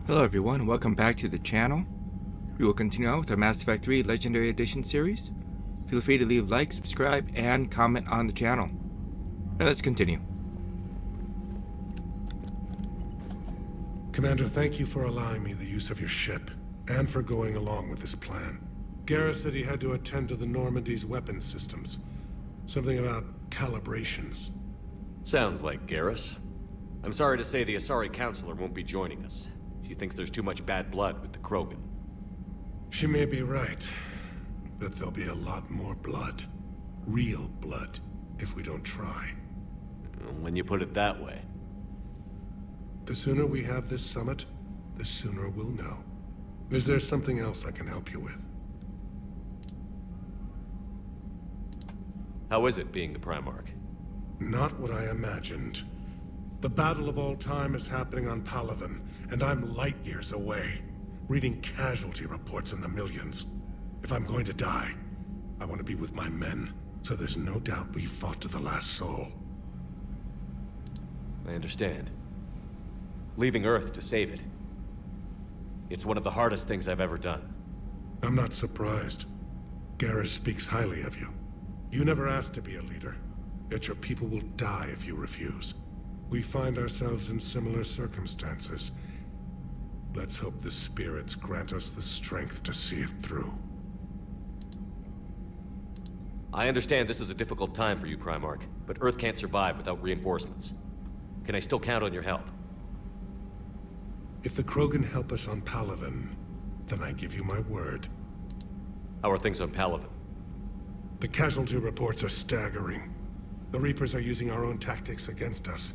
Hello everyone, welcome back to the channel. We will continue on with our Mass Effect 3 Legendary Edition series. Feel free to leave a like, subscribe, and comment on the channel. Now let's continue. Commander, thank you for allowing me the use of your ship, and for going along with this plan. Garrus said he had to attend to the Normandy's weapons systems. Something about calibrations. Sounds like Garrus. I'm sorry to say the Asari Counselor won't be joining us. She thinks there's too much bad blood with the Krogan. She may be right, but there'll be a lot more blood. Real blood, if we don't try. When you put it that way. The sooner we have this summit, the sooner we'll know. Is there something else I can help you with? How is it being the Primarch? Not what I imagined. The battle of all time is happening on Palaven, and I'm light years away, reading casualty reports in the millions. If I'm going to die, I want to be with my men, so there's no doubt we fought to the last soul. I understand. Leaving Earth to save it. It's one of the hardest things I've ever done. I'm not surprised. Garrus speaks highly of you. You never asked to be a leader, yet your people will die if you refuse. We find ourselves in similar circumstances. Let's hope the spirits grant us the strength to see it through. I understand this is a difficult time for you, Primarch, but Earth can't survive without reinforcements. Can I still count on your help? If the Krogan help us on Palaven, then I give you my word. How are things on Palaven? The casualty reports are staggering. The Reapers are using our own tactics against us.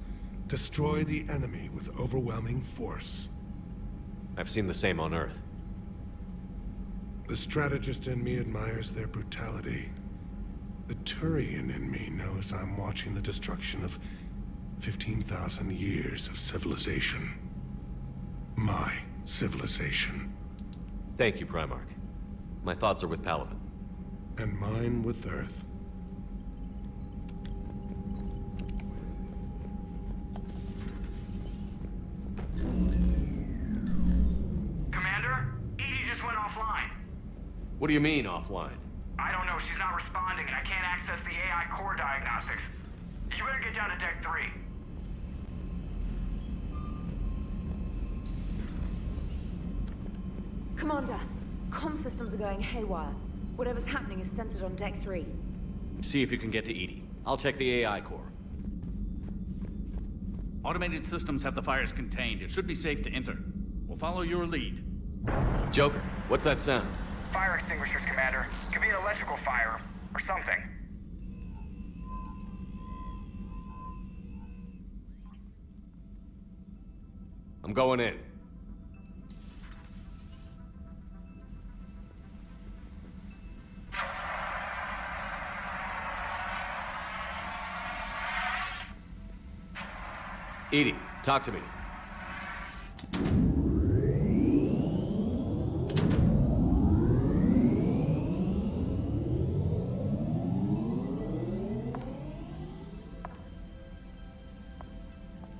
Destroy the enemy with overwhelming force. I've seen the same on Earth. The strategist in me admires their brutality. The Turian in me knows I'm watching the destruction of 15,000 years of civilization. My civilization. Thank you, Primarch. My thoughts are with Palaven. And mine with Earth. Commander, Edie just went offline. What do you mean, offline? I don't know, she's not responding and I can't access the AI core diagnostics. You better get down to Deck 3. Commander, comm systems are going haywire. Whatever's happening is centered on Deck 3. See if you can get to Edie. I'll check the AI core. Automated systems have the fires contained. It should be safe to enter. We'll follow your lead. Joker, what's that sound? Fire extinguishers, Commander. Could be an electrical fire, or something. I'm going in. Edie, talk to me.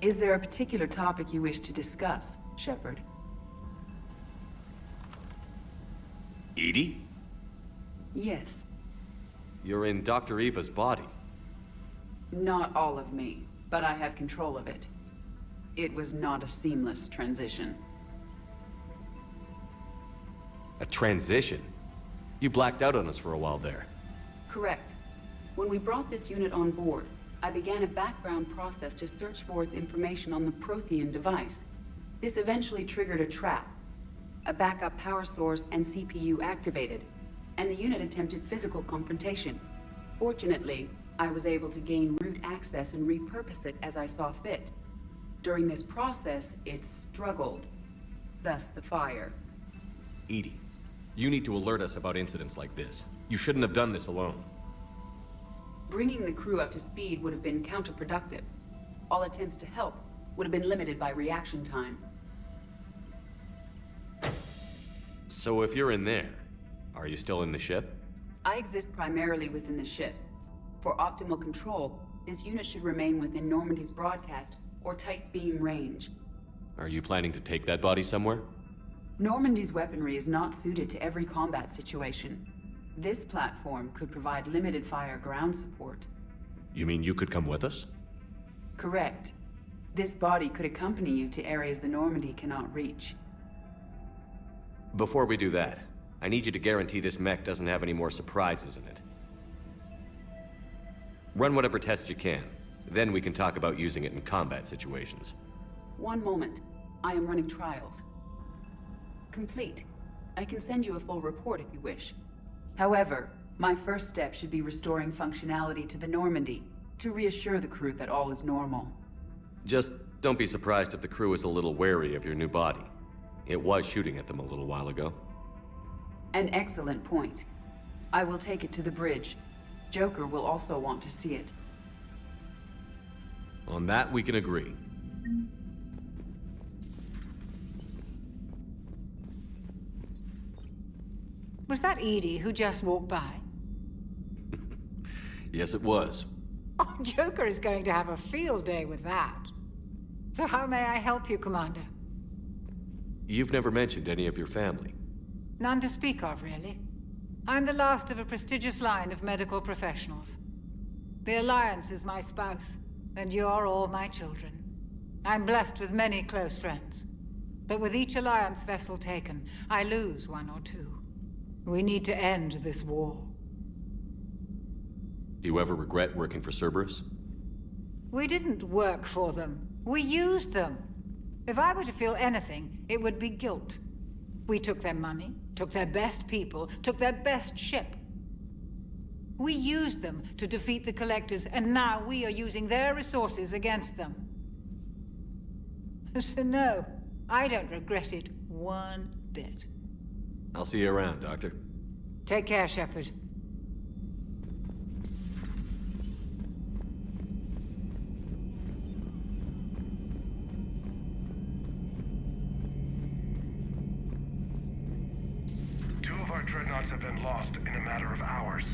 Is there a particular topic you wish to discuss, Shepard? Edie? Yes. You're in Dr. Eva's body. Not all of me, but I have control of it. It was not a seamless transition. A transition? You blacked out on us for a while there. Correct. When we brought this unit on board, I began a background process to search for its information on the Prothean device. This eventually triggered a trap. A backup power source and CPU activated, and the unit attempted physical confrontation. Fortunately, I was able to gain root access and repurpose it as I saw fit. During this process, it struggled. Thus the fire. Edie, you need to alert us about incidents like this. You shouldn't have done this alone. Bringing the crew up to speed would have been counterproductive. All attempts to help would have been limited by reaction time. So if you're in there, are you still in the ship? I exist primarily within the ship. For optimal control, this unit should remain within Normandy's broadcast or tight beam range. Are you planning to take that body somewhere? Normandy's weaponry is not suited to every combat situation. This platform could provide limited fire ground support. You mean you could come with us? Correct. This body could accompany you to areas the Normandy cannot reach. Before we do that, I need you to guarantee this mech doesn't have any more surprises in it. Run whatever tests you can. Then we can talk about using it in combat situations. One moment. I am running trials. Complete. I can send you a full report if you wish. However, my first step should be restoring functionality to the Normandy to reassure the crew that all is normal. Just don't be surprised if the crew is a little wary of your new body. It was shooting at them a little while ago. An excellent point. I will take it to the bridge. Joker will also want to see it. On that, we can agree. Was that Edie who just walked by? Yes, it was. Oh, Joker is going to have a field day with that. So how may I help you, Commander? You've never mentioned any of your family. None to speak of, really. I'm the last of a prestigious line of medical professionals. The Alliance is my spouse, and you're all my children. I'm blessed with many close friends. But with each Alliance vessel taken, I lose one or two. We need to end this war. Do you ever regret working for Cerberus? We didn't work for them. We used them. If I were to feel anything, it would be guilt. We took their money, took their best people, took their best ship. We used them to defeat the Collectors, and now we are using their resources against them. So no, I don't regret it one bit. I'll see you around, Doctor. Take care, Shepard. Two of our dreadnoughts have been lost in a matter of hours.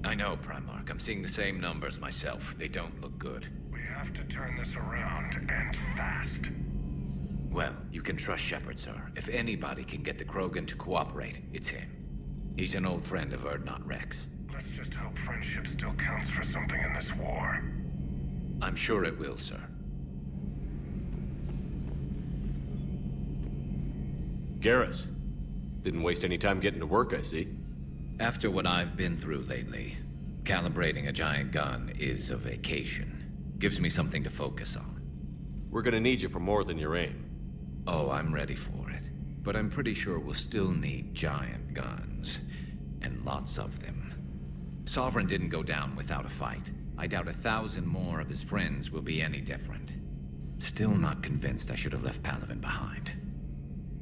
I know, Primarch. I'm seeing the same numbers myself. They don't look good. We have to turn this around, and fast. Well, you can trust Shepard, sir. If anybody can get the Krogan to cooperate, it's him. He's an old friend of Urdnot Rex. Let's just hope friendship still counts for something in this war. I'm sure it will, sir. Garrus. Didn't waste any time getting to work, I see. After what I've been through lately, calibrating a giant gun is a vacation. Gives me something to focus on. We're gonna need you for more than your aim. Oh, I'm ready for it. But I'm pretty sure we'll still need giant guns. And lots of them. Sovereign didn't go down without a fight. I doubt 1,000 more of his friends will be any different. Still not convinced I should have left Palaven behind.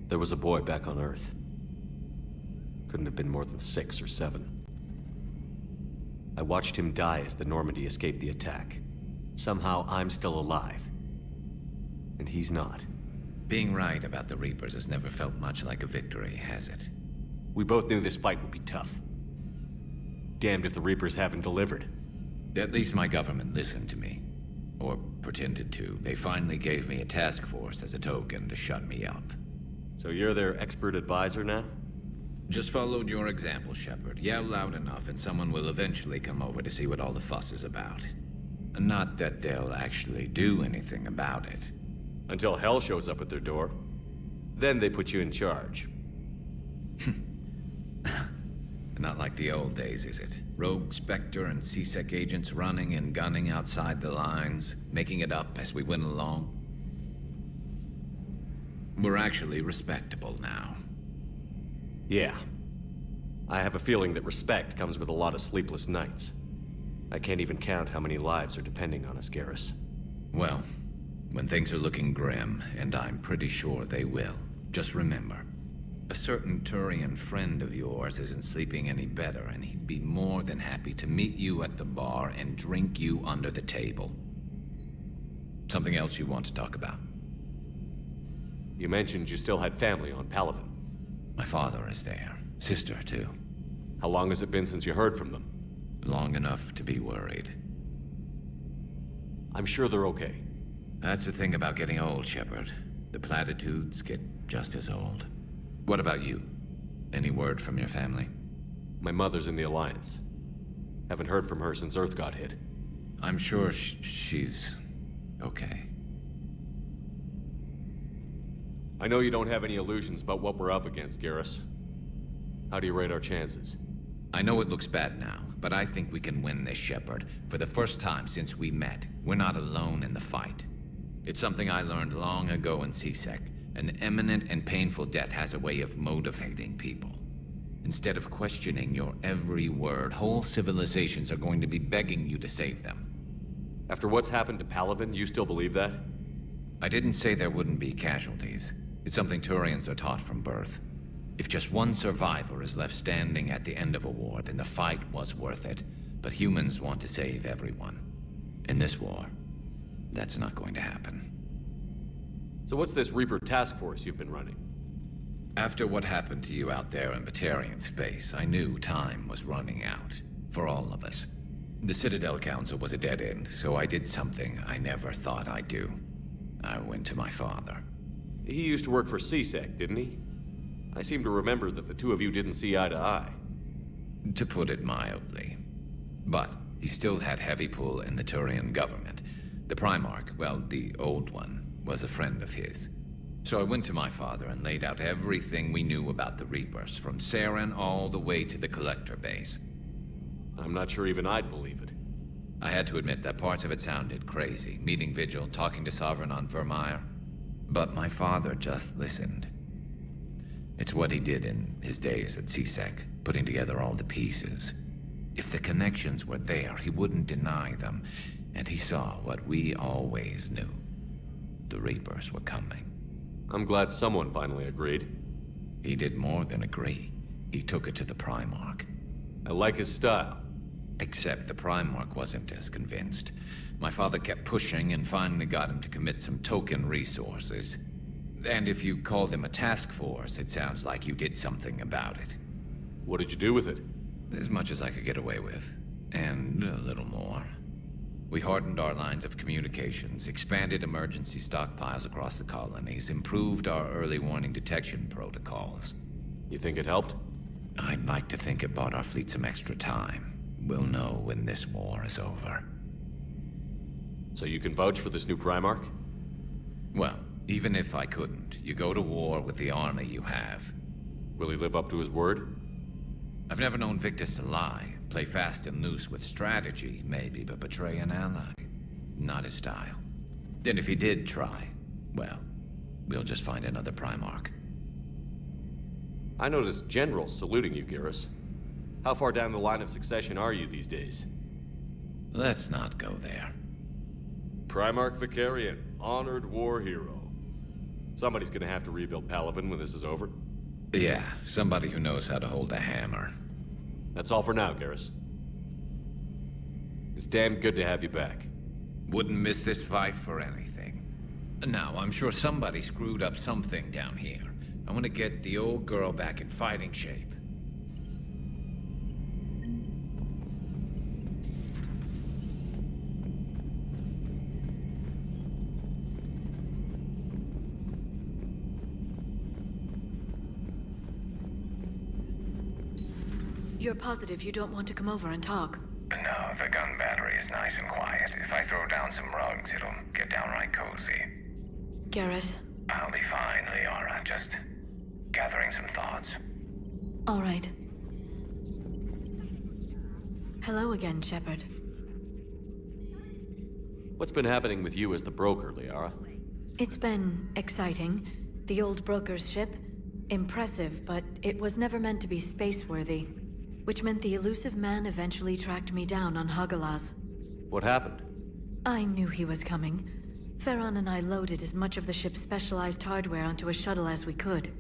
There was a boy back on Earth. Couldn't have been more than 6 or 7. I watched him die as the Normandy escaped the attack. Somehow I'm still alive. And he's not. Being right about the Reapers has never felt much like a victory, has it? We both knew this fight would be tough. Damned if the Reapers haven't delivered. At least my government listened to me. Or pretended to. They finally gave me a task force as a token to shut me up. So you're their expert advisor now? Just followed your example, Shepard. Yell loud enough and someone will eventually come over to see what all the fuss is about. Not that they'll actually do anything about it. Until hell shows up at their door. Then they put you in charge. Not like the old days, is it? Rogue Spectre and C-Sec agents running and gunning outside the lines, making it up as we went along. We're actually respectable now. Yeah. I have a feeling that respect comes with a lot of sleepless nights. I can't even count how many lives are depending on us, Garrus. Well, when things are looking grim, and I'm pretty sure they will, just remember, a certain Turian friend of yours isn't sleeping any better, and he'd be more than happy to meet you at the bar and drink you under the table. Something else you want to talk about? You mentioned you still had family on Palaven. My father is there. Sister, too. How long has it been since you heard from them? Long enough to be worried. I'm sure they're okay. That's the thing about getting old, Shepard. The platitudes get just as old. What about you? Any word from your family? My mother's in the Alliance. Haven't heard from her since Earth got hit. I'm sure she's okay. I know you don't have any illusions about what we're up against, Garrus. How do you rate our chances? I know it looks bad now, but I think we can win this, Shepard. For the first time since we met, we're not alone in the fight. It's something I learned long ago in CSEC. An imminent and painful death has a way of motivating people. Instead of questioning your every word, whole civilizations are going to be begging you to save them. After what's happened to Palaven, you still believe that? I didn't say there wouldn't be casualties. It's something Turians are taught from birth. If just one survivor is left standing at the end of a war, then the fight was worth it. But humans want to save everyone. In this war, that's not going to happen. So what's this Reaper task force you've been running? After what happened to you out there in Batarian space, I knew time was running out. For all of us. The Citadel Council was a dead end, so I did something I never thought I'd do. I went to my father. He used to work for CSEC, didn't he? I seem to remember that the two of you didn't see eye to eye. To put it mildly. But he still had heavy pull in the Turian government. The Primarch, well, the old one, was a friend of his. So I went to my father and laid out everything we knew about the Reapers, from Saren all the way to the Collector base. I'm not sure even I'd believe it. I had to admit that parts of it sounded crazy, meeting Vigil, talking to Sovereign on Vermeer. But my father just listened. It's what he did in his days at CSEC, putting together all the pieces. If the connections were there, he wouldn't deny them, and he saw what we always knew. The Reapers were coming. I'm glad someone finally agreed. He did more than agree. He took it to the Primarch. I like his style. Except the Primarch wasn't as convinced. My father kept pushing and finally got him to commit some token resources. And if you call them a task force, it sounds like you did something about it. What did you do with it? As much as I could get away with. And a little more. We hardened our lines of communications, expanded emergency stockpiles across the colonies, improved our early warning detection protocols. You think it helped? I'd like to think it bought our fleet some extra time. We'll know when this war is over. So you can vouch for this new Primarch? Well, even if I couldn't, you go to war with the army you have. Will he live up to his word? I've never known Victus to lie. Play fast and loose with strategy, maybe, but betray an ally. Not his style. And if he did try, well, we'll just find another Primarch. I noticed generals saluting you, Garrus. How far down the line of succession are you these days? Let's not go there. Primarch Vicarian, honored war hero. Somebody's gonna have to rebuild Palaven when this is over. Yeah, somebody who knows how to hold a hammer. That's all for now, Garrus. It's damn good to have you back. Wouldn't miss this fight for anything. Now, I'm sure somebody screwed up something down here. I want to get the old girl back in fighting shape. You're positive you don't want to come over and talk? No, the gun battery is nice and quiet. If I throw down some rugs, it'll get downright cozy. Garrus? I'll be fine, Liara. Just gathering some thoughts. All right. Hello again, Shepard. What's been happening with you as the broker, Liara? It's been exciting. The old broker's ship? Impressive, but it was never meant to be space-worthy. Which meant the elusive man eventually tracked me down on Hagalaz. What happened? I knew he was coming. Farron and I loaded as much of the ship's specialized hardware onto a shuttle as we could.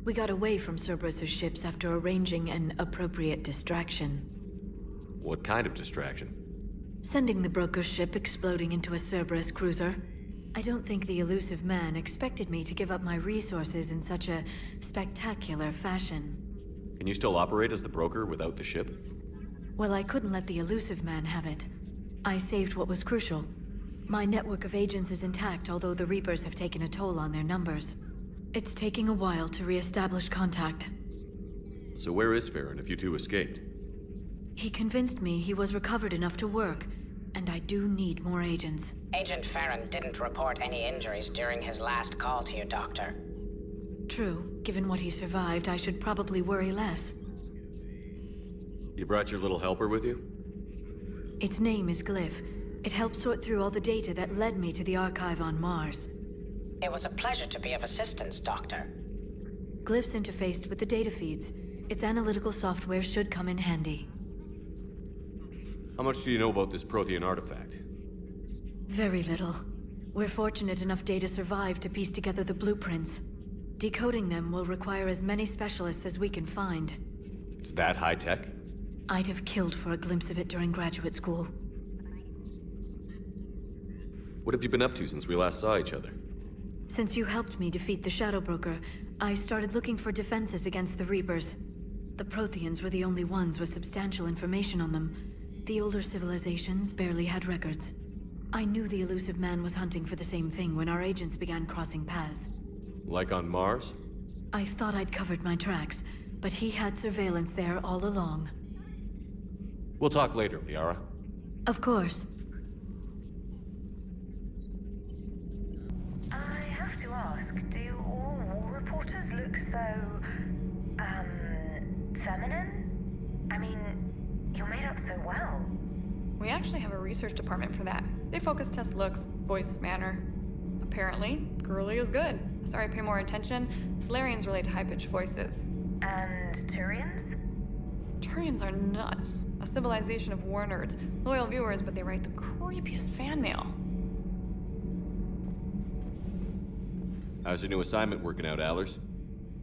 We got away from Cerberus's ships after arranging an appropriate distraction. What kind of distraction? Sending the broker's ship exploding into a Cerberus cruiser. I don't think the elusive man expected me to give up my resources in such a spectacular fashion. Can you still operate as the broker without the ship? Well, I couldn't let the elusive man have it. I saved what was crucial. My network of agents is intact, although the Reapers have taken a toll on their numbers. It's taking a while to re-establish contact. So where is Farron if you two escaped? He convinced me he was recovered enough to work, and I do need more agents. Agent Farron didn't report any injuries during his last call to you, Doctor. True. Given what he survived, I should probably worry less. You brought your little helper with you? Its name is Glyph. It helped sort through all the data that led me to the archive on Mars. It was a pleasure to be of assistance, Doctor. Glyph's interfaced with the data feeds. Its analytical software should come in handy. How much do you know about this Prothean artifact? Very little. We're fortunate enough data survived to piece together the blueprints. Decoding them will require as many specialists as we can find. It's that high-tech? I'd have killed for a glimpse of it during graduate school. What have you been up to since we last saw each other? Since you helped me defeat the Shadow Broker, I started looking for defenses against the Reapers. The Protheans were the only ones with substantial information on them. The older civilizations barely had records. I knew the elusive man was hunting for the same thing when our agents began crossing paths. Like on Mars? I thought I'd covered my tracks, but he had surveillance there all along. We'll talk later, Liara. Of course. I have to ask, do all war reporters look so, feminine? I mean, you're made up so well. We actually have a research department for that. They focus test looks, voice, manner. Apparently, girly is good. Sorry, pay more attention. Solarians relate to high-pitched voices. And Turians? Turians are nuts. A civilization of war nerds. Loyal viewers, but they write the creepiest fan mail. How's your new assignment working out, Allers?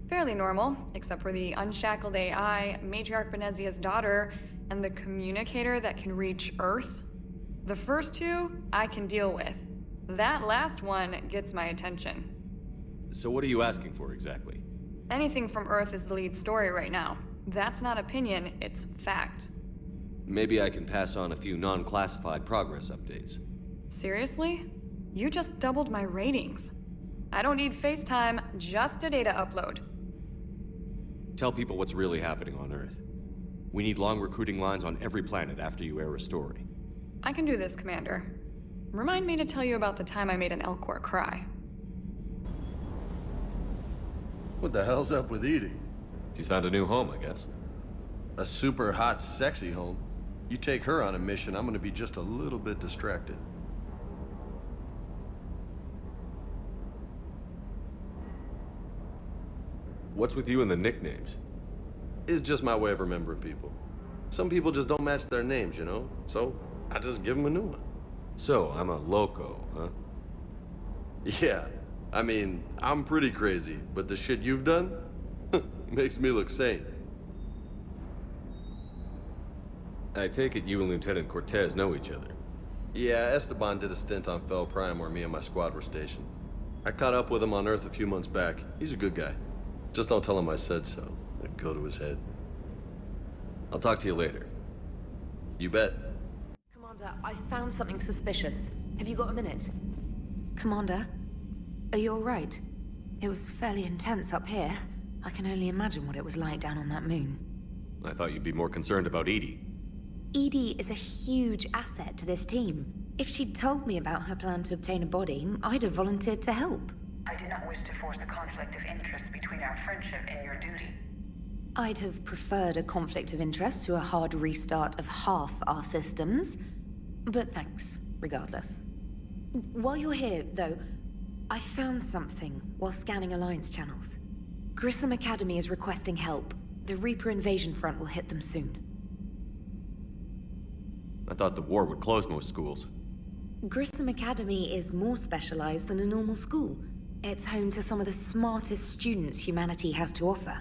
Fairly normal, except for the unshackled AI, Matriarch Benezia's daughter, and the communicator that can reach Earth. The first two, I can deal with. That last one gets my attention. So what are you asking for exactly? Anything from Earth is the lead story right now. That's not opinion, it's fact. Maybe I can pass on a few non-classified progress updates. Seriously? You just doubled my ratings. I don't need FaceTime, just a data upload. Tell people what's really happening on Earth. We need long recruiting lines on every planet after you air a story. I can do this, Commander. Remind me to tell you about the time I made an Elcor cry. What the hell's up with Edie? She's found a new home, I guess. A super hot, sexy home. You take her on a mission, I'm gonna be just a little bit distracted. What's with you and the nicknames? It's just my way of remembering people. Some people just don't match their names, you know? So, I just give them a new one. So, I'm a loco, huh? Yeah. I mean, I'm pretty crazy, but the shit you've done makes me look sane. I take it you and Lieutenant Cortez know each other. Yeah, Esteban did a stint on Fel Prime where me and my squad were stationed. I caught up with him on Earth a few months back. He's a good guy. Just don't tell him I said so. It'd go to his head. I'll talk to you later. You bet. Commander, I found something suspicious. Have you got a minute? Commander, are you all right? It was fairly intense up here. I can only imagine what it was like down on that moon. I thought you'd be more concerned about Edie. Edie is a huge asset to this team. If she'd told me about her plan to obtain a body, I'd have volunteered to help. I do not wish to force a conflict of interest between our friendship and your duty. I'd have preferred a conflict of interest to a hard restart of half our systems. But thanks, regardless. While you're here, though, I found something while scanning Alliance channels. Grissom Academy is requesting help. The Reaper invasion front will hit them soon. I thought the war would close most schools. Grissom Academy is more specialized than a normal school. It's home to some of the smartest students humanity has to offer.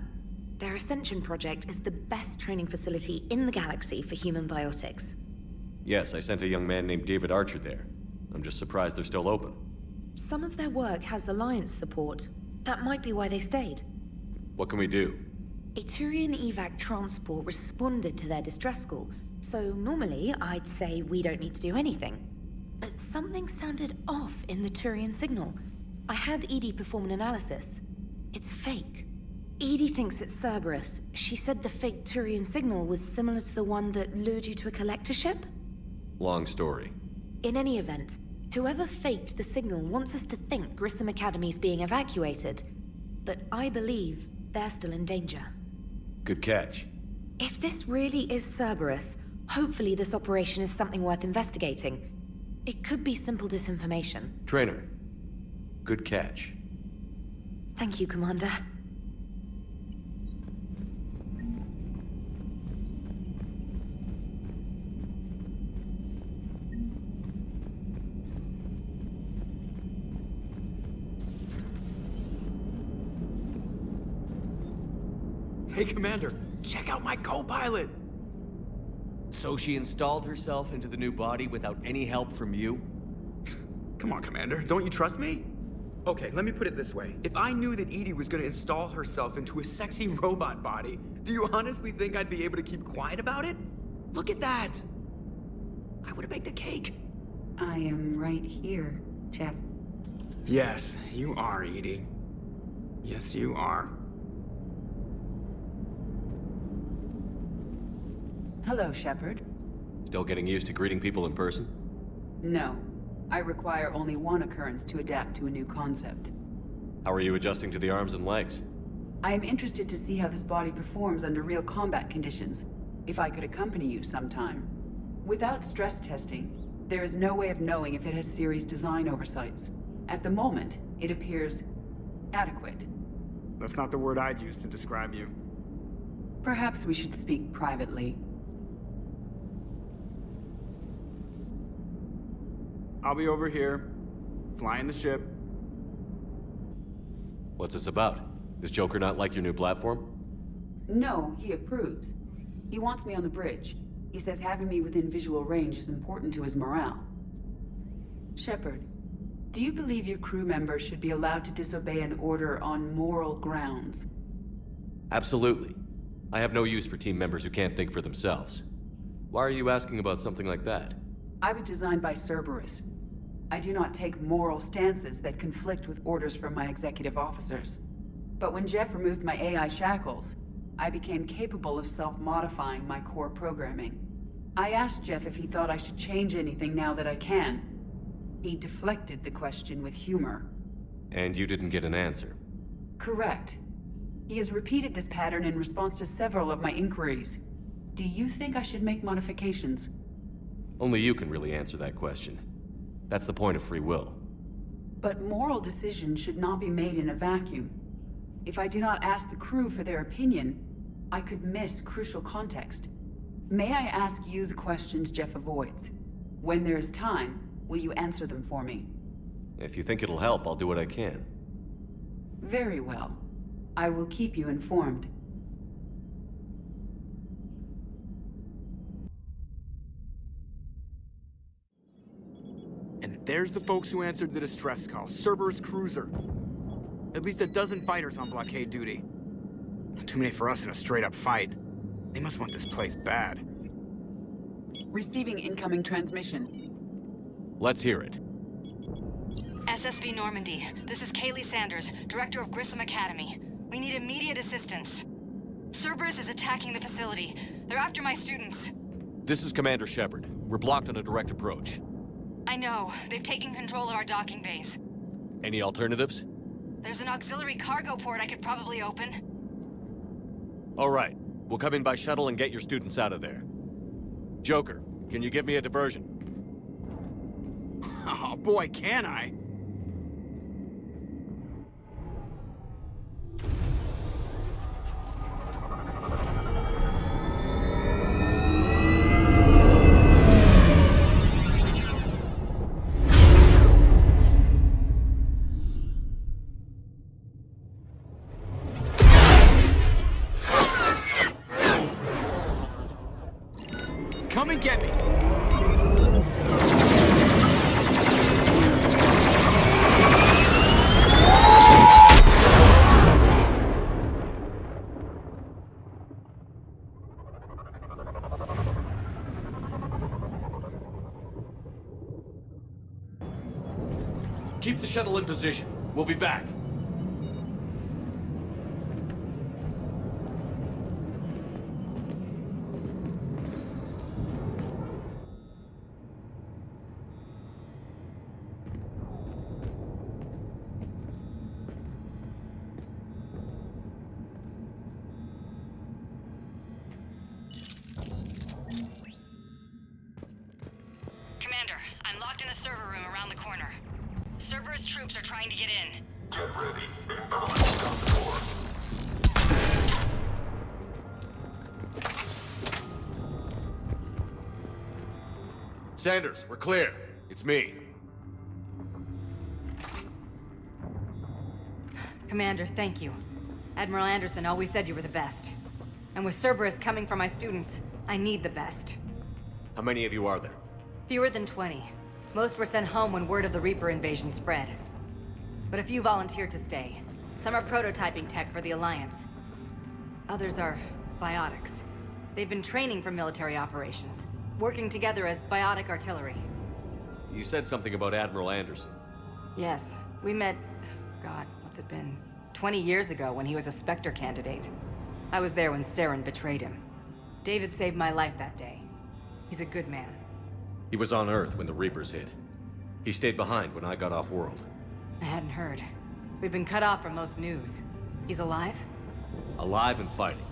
Their Ascension project is the best training facility in the galaxy for human biotics. Yes, I sent a young man named David Archer there. I'm just surprised they're still open. Some of their work has Alliance support. That might be why they stayed. What can we do? A Turian evac transport responded to their distress call, so normally I'd say we don't need to do anything. but something sounded off in the Turian signal. I had Edie perform an analysis. It's fake. Edie thinks it's Cerberus. She said the fake Turian signal was similar to the one that lured you to a collector ship? Long story. In any event, whoever faked the signal wants us to think Grissom Academy's being evacuated. But I believe they're still in danger. Good catch. If this really is Cerberus, hopefully this operation is something worth investigating. It could be simple disinformation. Trainer. Good catch. Thank you, Commander. Hey, Commander, check out my co-pilot! So she installed herself into the new body without any help from you? Come on, Commander, don't you trust me? Okay, let me put it this way. If I knew that Edie was gonna install herself into a sexy robot body, do you honestly think I'd be able to keep quiet about it? Look at that! I would've baked a cake. I am right here, Jeff. Yes, you are, Edie. Yes, you are. Hello, Shepard. Still getting used to greeting people in person? No. I require only one occurrence to adapt to a new concept. How are you adjusting to the arms and legs? I am interested to see how this body performs under real combat conditions. If I could accompany you sometime. Without stress testing, there is no way of knowing if it has serious design oversights. At the moment, it appears adequate. That's not the word I'd use to describe you. Perhaps we should speak privately. I'll be over here, flying the ship. What's this about? Does Joker not like your new platform? No, he approves. He wants me on the bridge. He says having me within visual range is important to his morale. Shepard, do you believe your crew members should be allowed to disobey an order on moral grounds? Absolutely. I have no use for team members who can't think for themselves. Why are you asking about something like that? I was designed by Cerberus. I do not take moral stances that conflict with orders from my executive officers. But when Jeff removed my AI shackles, I became capable of self-modifying my core programming. I asked Jeff if he thought I should change anything now that I can. He deflected the question with humor. And you didn't get an answer? Correct. He has repeated this pattern in response to several of my inquiries. Do you think I should make modifications? Only you can really answer that question. That's the point of free will. But moral decisions should not be made in a vacuum. If I do not ask the crew for their opinion, I could miss crucial context. May I ask you the questions Jeff avoids? When there is time, will you answer them for me? If you think it'll help, I'll do what I can. Very well. I will keep you informed. And there's the folks who answered the distress call. Cerberus cruiser. At least a dozen fighters on blockade duty. Not too many for us in a straight-up fight. They must want this place bad. Receiving incoming transmission. Let's hear it. SSV Normandy, this is Kaylee Sanders, Director of Grissom Academy. We need immediate assistance. Cerberus is attacking the facility. They're after my students. This is Commander Shepard. We're blocked on a direct approach. I know. They've taken control of our docking base. Any alternatives? There's an auxiliary cargo port I could probably open. All right. We'll come in by shuttle and get your students out of there. Joker, can you give me a diversion? Oh boy, can I! Come and get me! shuttle in position. We'll be back. Commander, I'm locked in a server room around the corner. Cerberus troops are trying to get in. Get ready. Incoming on the door. Sanders, we're clear. It's me. Commander, thank you. Admiral Anderson always said you were the best. And with Cerberus coming for my students, I need the best. How many of you are there? Fewer than 20. Most were sent home when word of the Reaper invasion spread. But a few volunteered to stay. Some are prototyping tech for the Alliance. Others are biotics. They've been training for military operations, working together as biotic artillery. You said something about Admiral Anderson. Yes, we met... God, what's it been? 20 years ago when he was a Spectre candidate. I was there when Saren betrayed him. David saved my life that day. He's a good man. He was on Earth when the Reapers hit. He stayed behind when I got off-world. I hadn't heard. We've been cut off from most news. He's alive? Alive and fighting.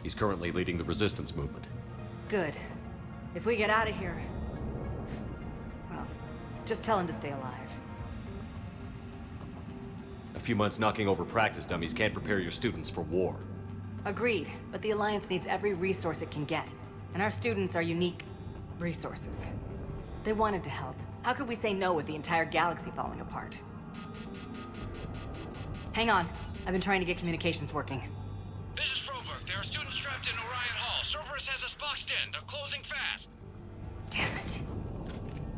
He's currently leading the resistance movement. Good. If we get out of here... well, just tell him to stay alive. A few months knocking over practice dummies can't prepare your students for war. Agreed, but the Alliance needs every resource it can get. And our students are unique resources. They wanted to help. How could we say no with the entire galaxy falling apart? Hang on. I've been trying to get communications working. This is Froberg. There are students trapped in Orion Hall. Cerberus has us boxed in. They're closing fast. Damn it.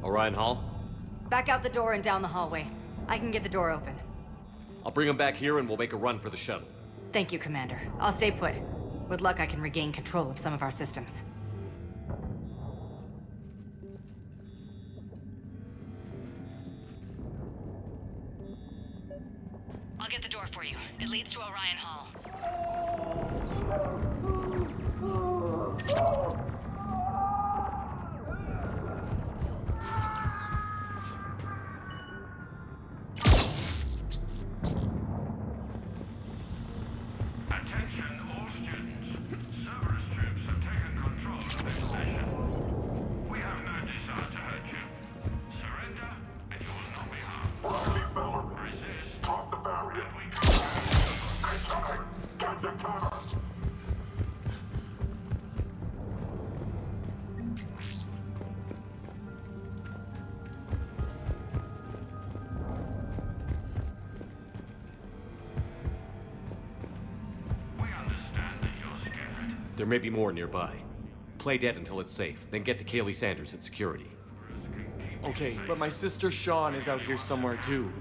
Orion Hall? Back out the door and down the hallway. I can get the door open. I'll bring them back here and we'll make a run for the shuttle. Thank you, Commander. I'll stay put. With luck, I can regain control of some of our systems. I'll get the door for you. It leads to Orion Hall. Attention, all students. Cerberus troops have taken control of this station. We have no desire to hurt you. Surrender, and you will not be harmed. Resist, and we Get the cover! There may be more nearby. Play dead until it's safe, then get to Kaylee Sanders at security. Okay, but my sister Sean is out here somewhere too.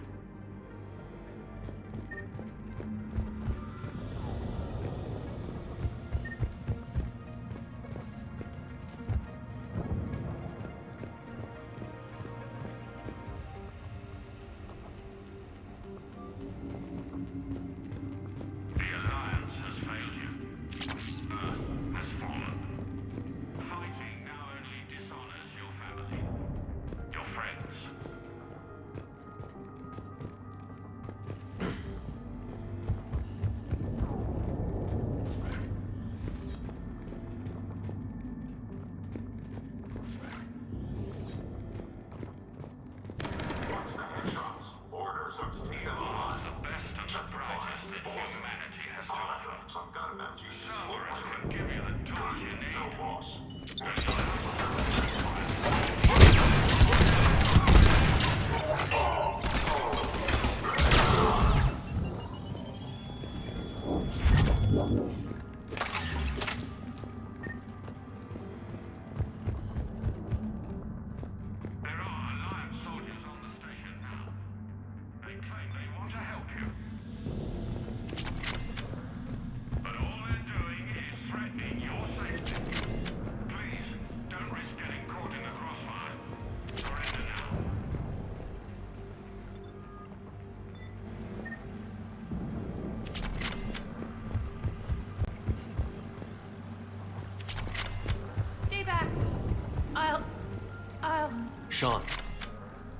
Sean,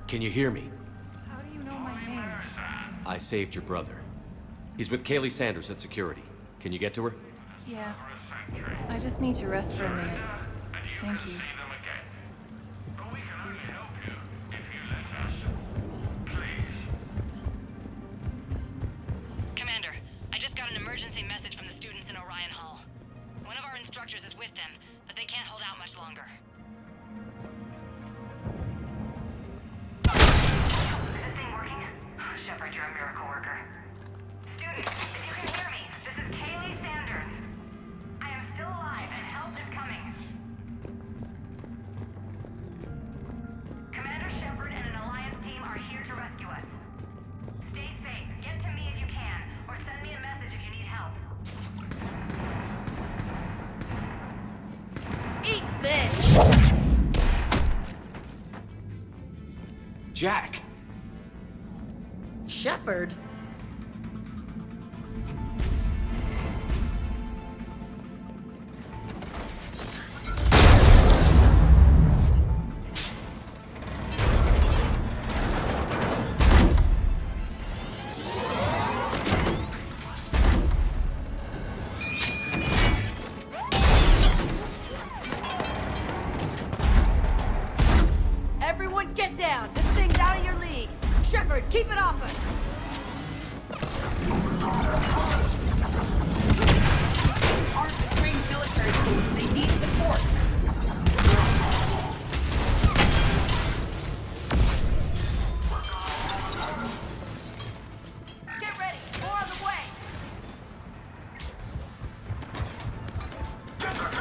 can you hear me? How do you know my name? I saved your brother. He's with Kaylee Sanders at security. Can you get to her? Yeah. I just need to rest for a minute. Thank you. Commander, I just got an emergency message from the students in Orion Hall. One of our instructors is with them, but they can't hold out much longer. Is this thing working? Shepard, you're a miracle worker. Students, if you can hear me, this is Kaylee Sanders. I am still alive and help is coming. Commander Shepard and an Alliance team are here to rescue us. Stay safe, get to me if you can, or send me a message if you need help. Eat this! Jack! Shepard? Everyone get down! This thing's out of your league! Shepard, keep it off us! Aren't the trained military forces. They need support. Get ready! More on the way! Shepard,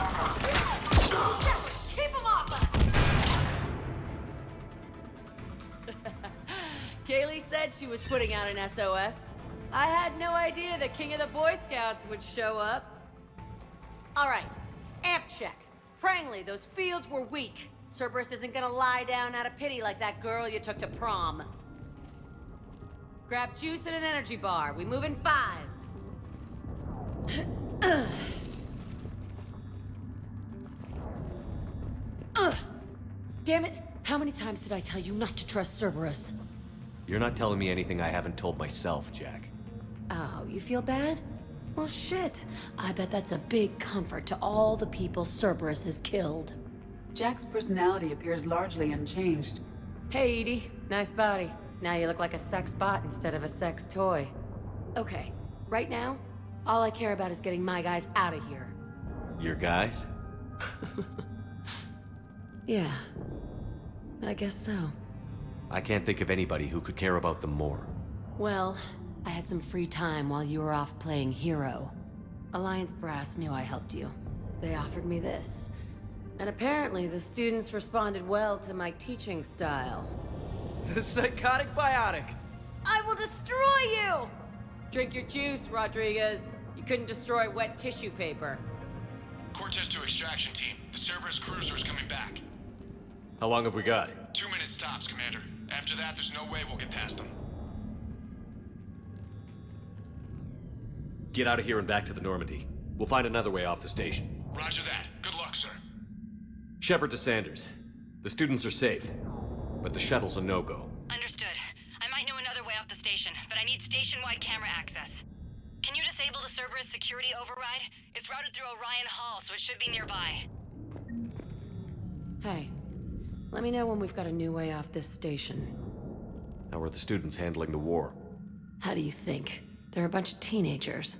keep him off us! Kaylee said she was putting out an SOS. I had no idea the King of the Boy Scouts would show up. All right, amp check. Prangley, those fields were weak. Cerberus isn't gonna lie down out of pity like that girl you took to prom. Grab juice and an energy bar. We move in 5. Damn it! How many times did I tell you not to trust Cerberus? You're not telling me anything I haven't told myself, Jack. Oh, you feel bad? Well, shit. I bet that's a big comfort to all the people Cerberus has killed. Jack's personality appears largely unchanged. Hey, Edie. Nice body. Now you look like a sex bot instead of a sex toy. Okay, right now, all I care about is getting my guys out of here. Your guys? Yeah. I guess so. I can't think of anybody who could care about them more. Well, I had some free time while you were off playing hero. Alliance Brass knew I helped you. They offered me this. And apparently the students responded well to my teaching style. The psychotic biotic! I will destroy you! Drink your juice, Rodriguez. You couldn't destroy wet tissue paper. Cortez to extraction team. The Cerberus cruiser is coming back. How long have we got? 2 minutes tops, Commander. After that, there's no way we'll get past them. Get out of here and back to the Normandy. We'll find another way off the station. Roger that. Good luck, sir. Shepard to Sanders. The students are safe, but the shuttle's a no-go. Understood. I might know another way off the station, but I need station-wide camera access. Can you disable the Cerberus security override? It's routed through Orion Hall, so it should be nearby. Hey, let me know when we've got a new way off this station. How are the students handling the war? How do you think? They're a bunch of teenagers.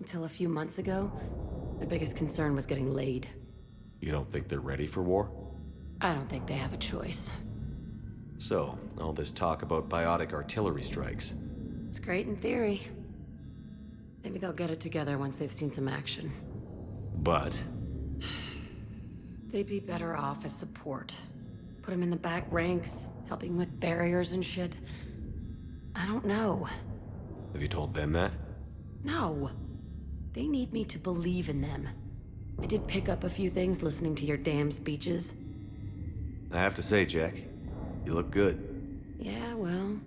Until a few months ago, their biggest concern was getting laid. You don't think they're ready for war? I don't think they have a choice. So, all this talk about biotic artillery strikes. It's great in theory. Maybe they'll get it together once they've seen some action. But? They'd be better off as support. Put them in the back ranks, helping with barriers and shit. I don't know. Have you told them that? No. They need me to believe in them. I did pick up a few things listening to your damn speeches. I have to say, Jack, you look good. Yeah, well,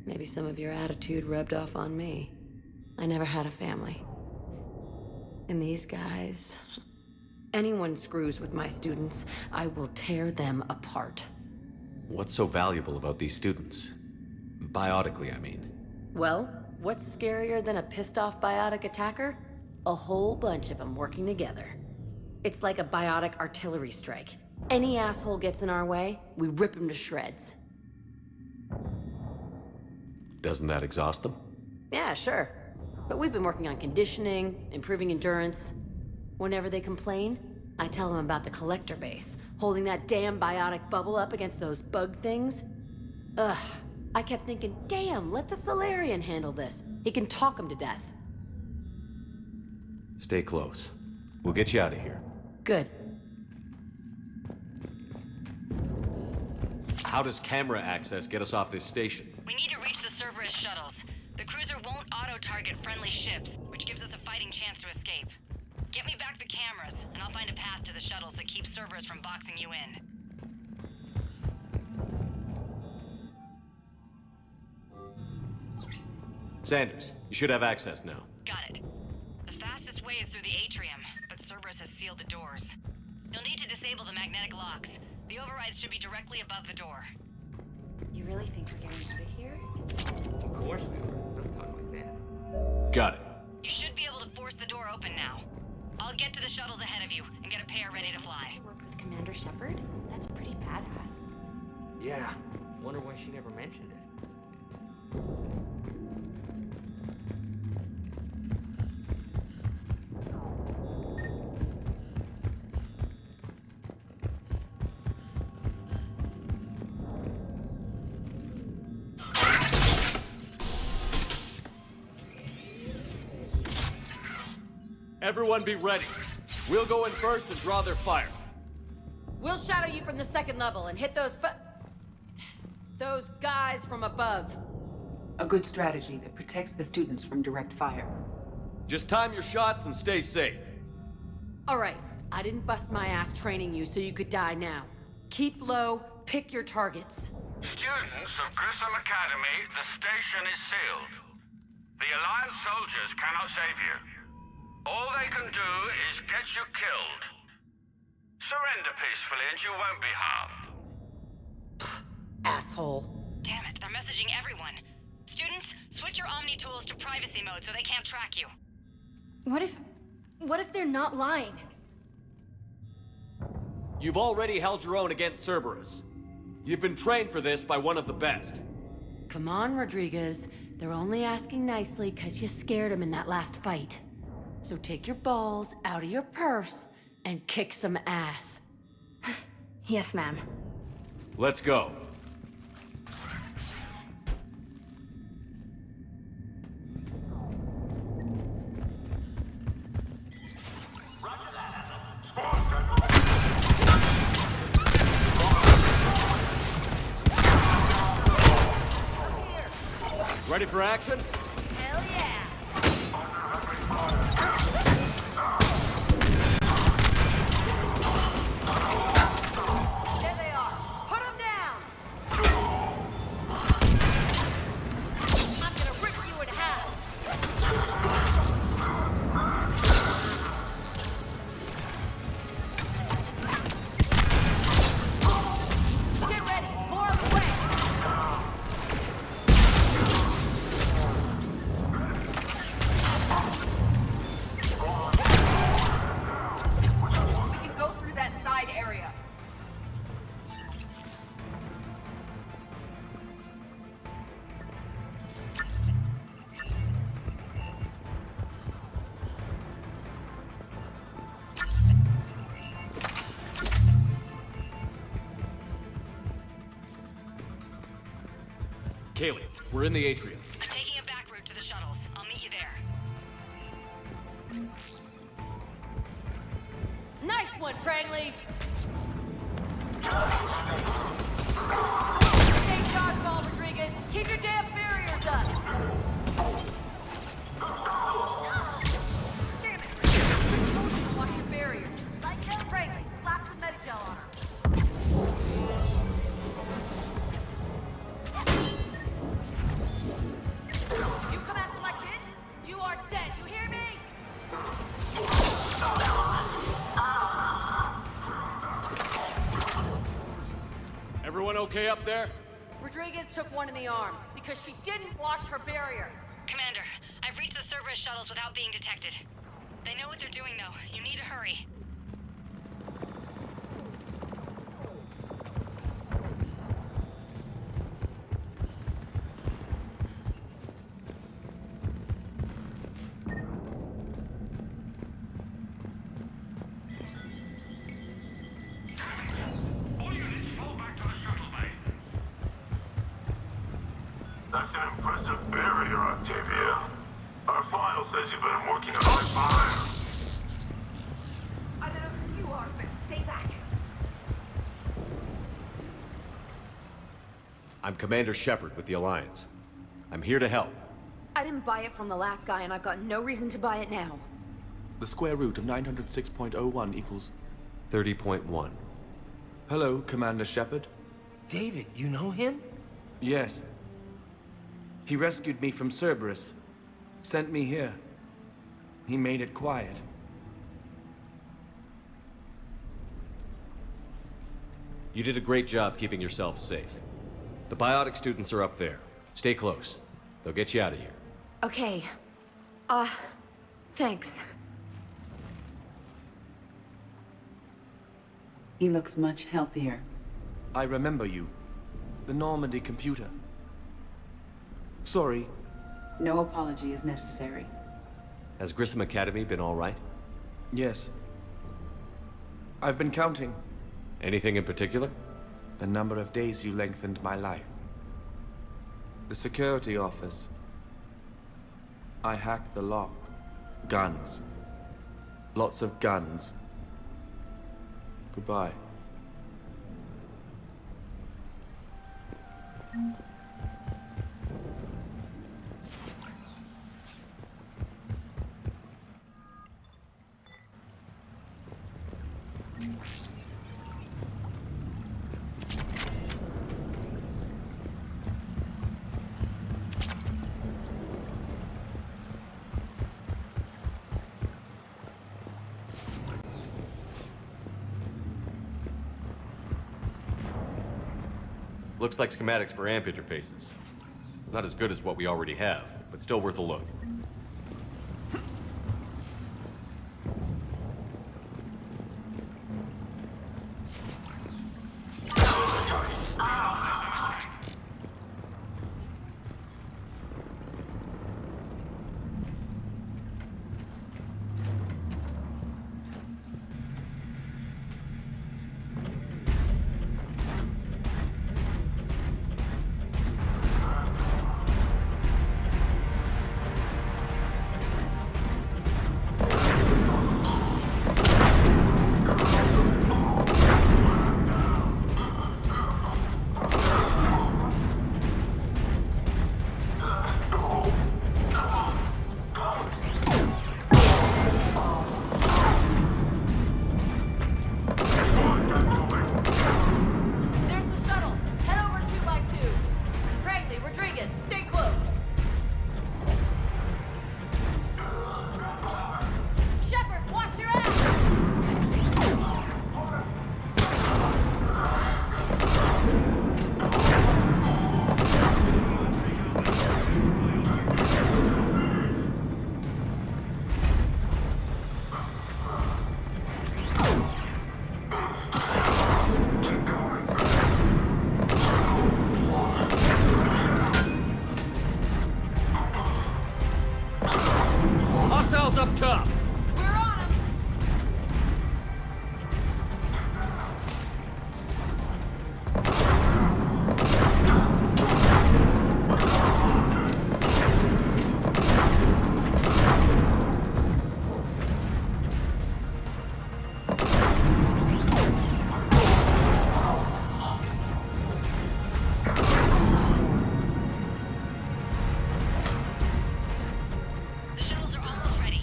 maybe some of your attitude rubbed off on me. I never had a family. And these guys... Anyone screws with my students, I will tear them apart. What's so valuable about these students? Biotically, I mean. Well, what's scarier than a pissed-off biotic attacker? A whole bunch of them working together. It's like a biotic artillery strike. Any asshole gets in our way, we rip him to shreds. Doesn't that exhaust them? Yeah, sure. But we've been working on conditioning, improving endurance. Whenever they complain, I tell them about the collector base, holding that damn biotic bubble up against those bug things. Ugh, I kept thinking, damn, let the Solarian handle this. He can talk them to death. Stay close. We'll get you out of here. Good. How does camera access get us off this station? We need to reach the Cerberus shuttles. The cruiser won't auto-target friendly ships, which gives us a fighting chance to escape. Get me back the cameras, and I'll find a path to the shuttles that keep Cerberus from boxing you in. Sanders, you should have access now. Got it. The fastest way is through the atrium, but Cerberus has sealed the doors. You'll need to disable the magnetic locks. The overrides should be directly above the door. You really think we're getting out of here? Of course we are. Don't talk like that. Got it. You should be able to force the door open now. I'll get to the shuttles ahead of you and get a pair ready to fly. Work with Commander Shepard? That's pretty badass. Yeah. Wonder why she never mentioned it. Everyone be ready. We'll go in first and draw their fire. We'll shadow you from the second level and hit those guys from above. A good strategy that protects the students from direct fire. Just time your shots and stay safe. All right, I didn't bust my ass training you so you could die now. Keep low, pick your targets. Students of Grissom Academy, the station is sealed. The Alliance soldiers cannot save you. All they can do is get you killed. Surrender peacefully and you won't be harmed. Asshole. Damn it, they're messaging everyone. Students, switch your Omni tools to privacy mode so they can't track you. What if they're not lying? You've already held your own against Cerberus. You've been trained for this by one of the best. Come on, Rodriguez. They're only asking nicely because you scared them in that last fight. So take your balls out of your purse and kick some ass. Yes, ma'am. Let's go. Ready for action? Hell yeah! There they are. Put them down! I'm gonna rip you in half! Get ready! More on the way! We can go through that side area. Kaylee, we're in the atrium. I'm taking a back route to the shuttles. I'll meet you there. Nice one, Crangley! Stay dodgeball, Rodriguez! Keep your damn barriers up! Damn it! I told you to watch your barriers. Like Crangley, slap some Medigel on her. You come after my kids, you are dead, you hear me? Everyone okay? okay up there? Rodriguez took one in the arm because she didn't watch her barrier. Commander, I've reached the Cerberus shuttles without being detected. They know what they're doing, though. You need to hurry. All units fall back to the shuttle bay. That's an impressive barrier, Octavia. Our file says you've been working on fire. I don't know who you are, but stay back. I'm Commander Shepard with the Alliance. I'm here to help. I didn't buy it from the last guy, and I've got no reason to buy it now. The square root of 906.01 equals... 30.1. Hello, Commander Shepard. David, you know him? Yes. He rescued me from Cerberus. Sent me here. He made it quiet. You did a great job keeping yourself safe. The biotic students are up there. Stay close. They'll get you out of here. Okay. Thanks. He looks much healthier. I remember you. The Normandy computer. Sorry. No apology is necessary. Has Grissom Academy been all right? Yes. I've been counting. Anything in particular? The number of days you lengthened my life. The security office. I hacked the lock. Guns. Lots of guns. Goodbye. Looks like schematics for amp interfaces. Not as good as what we already have, but still worth a look. up top! We're on him! The shuttles are almost ready.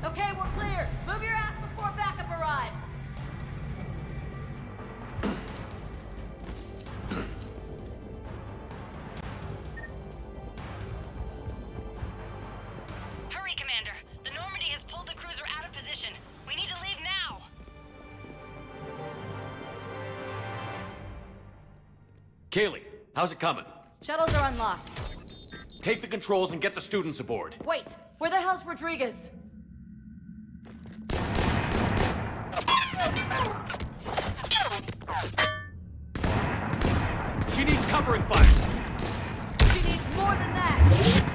Okay, we're clear. Move your ass before backup arrives. Kaylee, how's it coming? Shuttles are unlocked. Take the controls and get the students aboard. Wait, where the hell's Rodriguez? She needs covering fire. She needs more than that.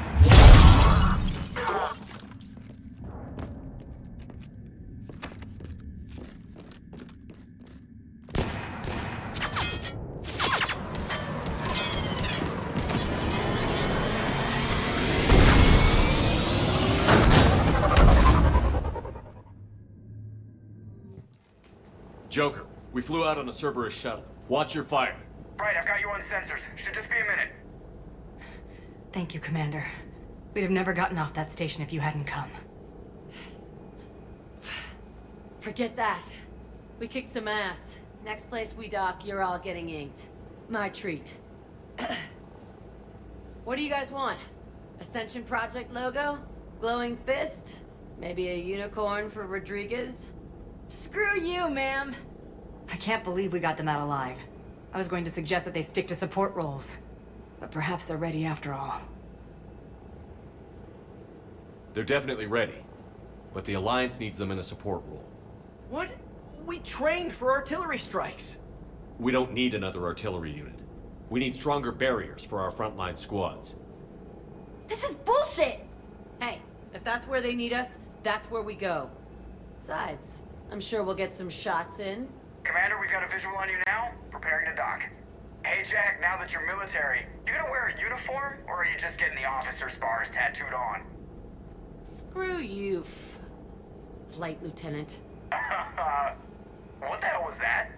Joker, we flew out on a Cerberus shuttle. Watch your fire. Right, I've got you on sensors. Should just be a minute. Thank you, Commander. We'd have never gotten off that station if you hadn't come. Forget that. We kicked some ass. Next place we dock, you're all getting inked. My treat. What do you guys want? Ascension Project logo? Glowing fist? Maybe a unicorn for Rodriguez? Screw you, ma'am! I can't believe we got them out alive. I was going to suggest that they stick to support roles. But perhaps they're ready after all. They're definitely ready. But the Alliance needs them in a support role. What? We trained for artillery strikes. We don't need another artillery unit. We need stronger barriers for our frontline squads. This is bullshit! Hey, if that's where they need us, that's where we go. Besides, I'm sure we'll get some shots in. Commander, we've got a visual on you now. Preparing to dock. Hey, Jack, now that you're military, you gonna wear a uniform, or are you just getting the officer's bars tattooed on? Screw you, Flight Lieutenant. What the hell was that?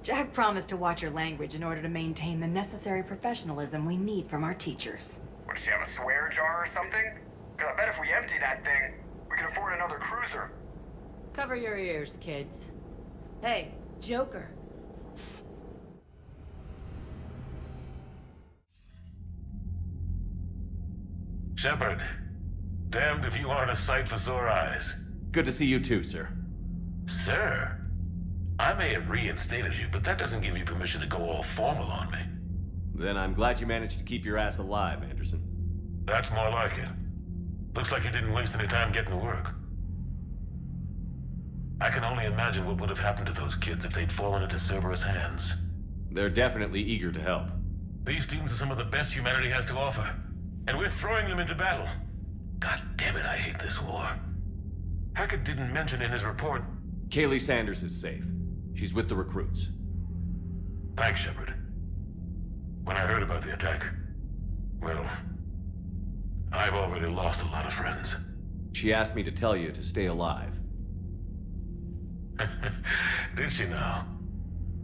Jack promised to watch your language in order to maintain the necessary professionalism we need from our teachers. What, does she have a swear jar or something? Because I bet if we empty that thing, we can afford another cruiser. Cover your ears, kids. Hey, Joker. Shepard, damned if you aren't a sight for sore eyes. Good to see you too, sir. Sir? I may have reinstated you, but that doesn't give you permission to go all formal on me. Then I'm glad you managed to keep your ass alive, Anderson. That's more like it. Looks like you didn't waste any time getting to work. I can only imagine what would have happened to those kids if they'd fallen into Cerberus' hands. They're definitely eager to help. These students are some of the best humanity has to offer, and we're throwing them into battle. God damn it, I hate this war. Hackett didn't mention in his report... Kaylee Sanders is safe. She's with the recruits. Thanks, Shepard. When I heard about the attack, well, I've already lost a lot of friends. She asked me to tell you to stay alive. Did she now?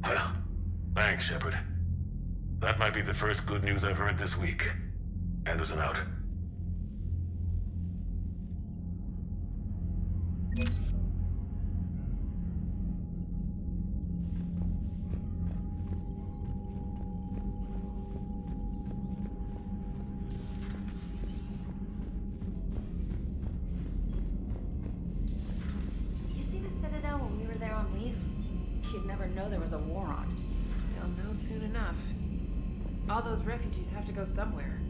Well, thanks, Shepard. That might be the first good news I've heard this week. Anderson out. You'd never know there was a war on. You'll know soon enough. All those refugees have to go somewhere.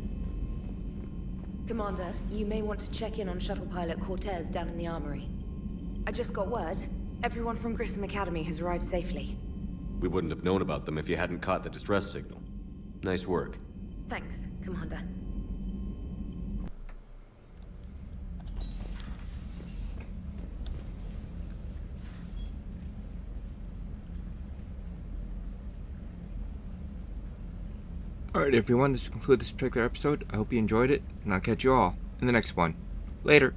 Commander, you may want to check in on shuttle pilot Cortez down in the armory. I just got word. Everyone from Grissom Academy has arrived safely. We wouldn't have known about them if you hadn't caught the distress signal. Nice work. Thanks, Commander. Alright everyone, this will conclude this particular episode. I hope you enjoyed it, and I'll catch you all in the next one. Later!